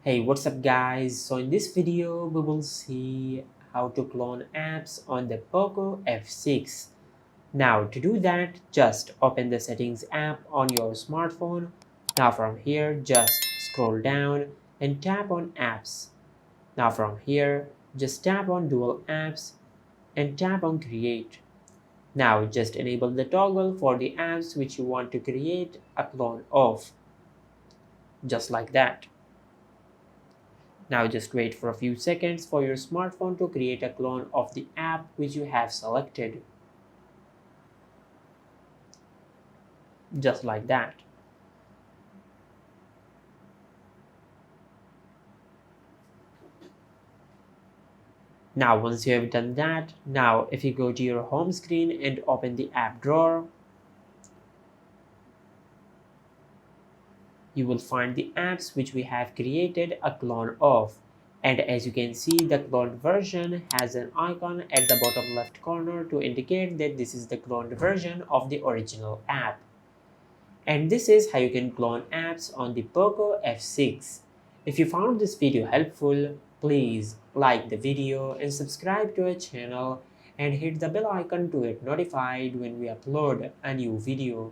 Hey, what's up guys? So in this video we will see how to clone apps on the Poco F6. Now to do that, just open the settings app on your smartphone. Now from here just scroll down and tap on apps. Now from here just tap on dual apps and tap on create. Now just enable the toggle for the apps which you want to create a clone of, just like that. Now just wait for a few seconds for your smartphone to create a clone of the app which you have selected. Just like that. Now once you have done that, now if you go to your home screen and open the app drawer, you will find the apps which we have created a clone of. And as you can see, the cloned version has an icon at the bottom left corner to indicate that this is the cloned version of the original app. And this is how you can clone apps on the Poco F6. If you found this video helpful, please like the video and subscribe to our channel and hit the bell icon to get notified when we upload a new video.